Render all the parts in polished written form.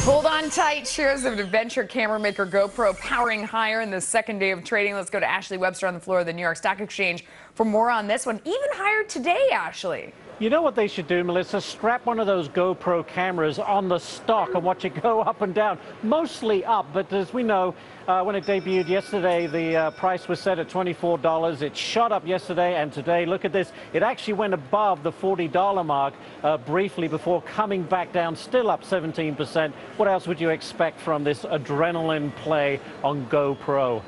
Hold on tight. Shares of adventure camera maker GoPro powering higher in the second day of trading. Let's go to Ashley Webster on the floor of the New York Stock Exchange for more on this one. Even higher today, Ashley. You know what they should do, Melissa? Strap one of those GoPro cameras on the stock and watch it go up and down, mostly up. But as we know, when it debuted yesterday, the price was set at $24. It shot up yesterday, and today, look at this. It actually went above the $40 mark briefly before coming back down, still up 17%. What else would you expect from this adrenaline play on GoPro?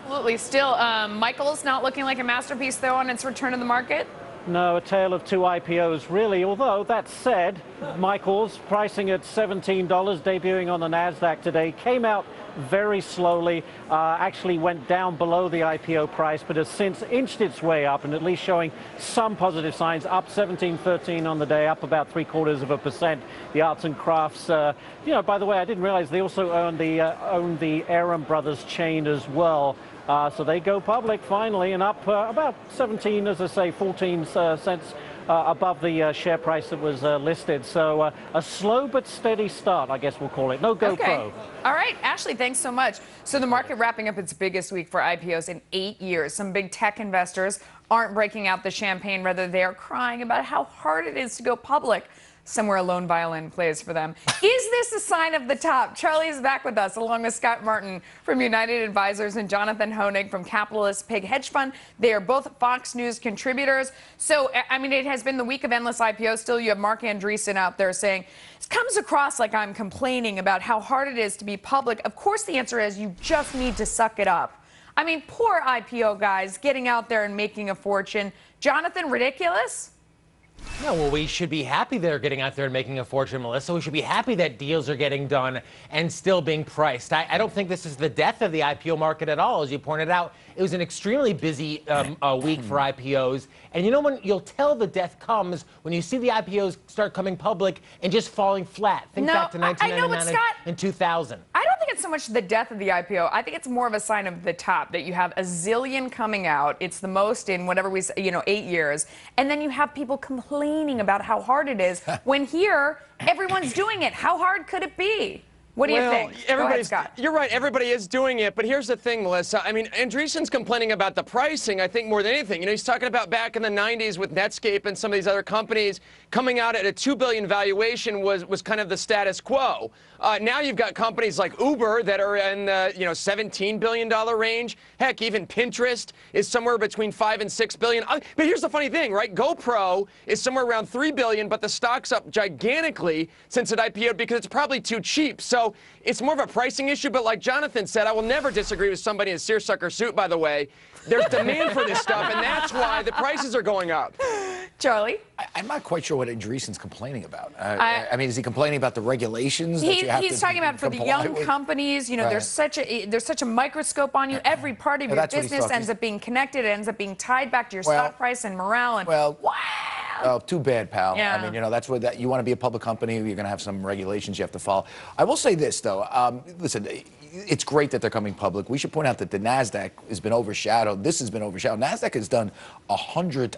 Absolutely. Still, Michael's not looking like a masterpiece, though, on its return to the market. No, a tale of two IPOs, really. Although, that said, Michael's pricing at $17, debuting on the NASDAQ today, came out very slowly, actually went down below the IPO price, but has since inched its way up and at least showing some positive signs, up 17.13 on the day, up about 0.75%. The arts and crafts, you know, by the way, I didn't realize they also own the Aaron Brothers chain as well. So they go public finally and up about 17, as I say, 14 cents above the share price that was listed. So a slow but steady start, I guess we'll call it. No GoPro. Okay. All right, Ashley, thanks so much. So the market wrapping up its biggest week for IPOs in 8 years. Some big tech investors aren't breaking out the champagne. Rather, they are crying about how hard it is to go public. Somewhere a lone violin plays for them. Is this a sign of the top? Charlie is back with us, along with Scott Martin from United Advisors and Jonathan Hoenig from Capitalist Pig Hedge Fund. They are both Fox News contributors. So, I mean, it has been the week of endless IPOs. Still, you have Marc Andreessen out there saying, it comes across like I'm complaining about how hard it is to be public. Of course, the answer is you just need to suck it up. I mean, poor IPO guys getting out there and making a fortune. Jonathan, ridiculous? No, well, we should be happy they're getting out there and making a fortune, Melissa. We should be happy that deals are getting done and still being priced. I don't think this is the death of the IPO market at all. As you pointed out, it was an extremely busy week for IPOs. And you know when you'll tell the death comes when you see the IPOs start coming public and just falling flat. Think back to 1999 and 2000. I don't think it's so much the death of the IPO. I think it's more of a sign of the top, that you have a zillion coming out. It's the most in whatever we say, 8 years. And then you have people complaining about how hard it is when here everyone's doing it. How hard could it be? What do you think? Go ahead, Scott. You're right. Everybody is doing it. But here's the thing, Melissa. I mean, Andreessen's complaining about the pricing, I think, more than anything. You know, he's talking about back in the 90s with Netscape and some of these other companies coming out at a $2 billion valuation was kind of the status quo. Now you've got companies like Uber that are in the, $17 billion range. Heck, even Pinterest is somewhere between $5 and $6 billion. But here's the funny thing, right? GoPro is somewhere around $3 billion, but the stock's up gigantically since it IPO'd because it's probably too cheap. So it's more of a pricing issue, but like Jonathan said, I will never disagree with somebody in a seersucker suit, by the way. There's demand for this stuff, and that's why the prices are going up. Charlie? I'm not quite sure what Andreessen's complaining about. I mean, is he complaining about the regulations that you have to He's talking about for the young companies, there's such a microscope on you. Every part of your business ends up being connected. It ends up being tied back to your stock price and morale. And wow. Oh, too bad, pal. Yeah. I mean, that's what you want to be a public company. You're going to have some regulations you have to follow. I will say this, though. Listen, it's great that they're coming public. We should point out that the NASDAQ has been overshadowed. This has been overshadowed. NASDAQ has done 100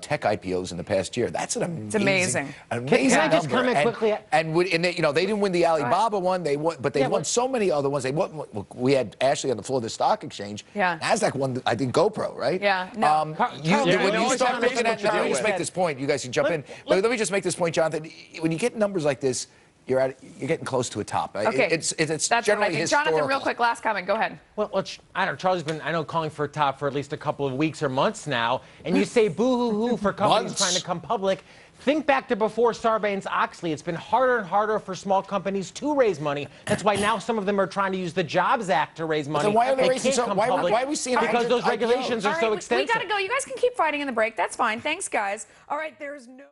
tech IPOs in the past year. That's an amazing, Can I just comment quickly? And they didn't win the Alibaba one. They won, but they won so many other ones. They won. We had Ashley on the floor of the stock exchange. Yeah. NASDAQ won, I think, GoPro, right? Yeah. No. When you start looking at, let me just make this point. You guys can jump in. Let me just make this point, Jonathan. When you get numbers like this, you're getting close to a top. Okay. It's That's generally historical. Jonathan, real quick, last comment. Go ahead. Well, I don't know. Charlie's been, calling for a top for at least a couple of weeks or months now. And you say boo-hoo-hoo for companies trying to come public. Think back to before Sarbanes-Oxley. It's been harder and harder for small companies to raise money. That's why now some of them are trying to use the Jobs Act to raise money. So why are they raising why are we seeing because those regulations are so extensive. We got to go. You guys can keep fighting in the break. That's fine. Thanks, guys. All right, there's no...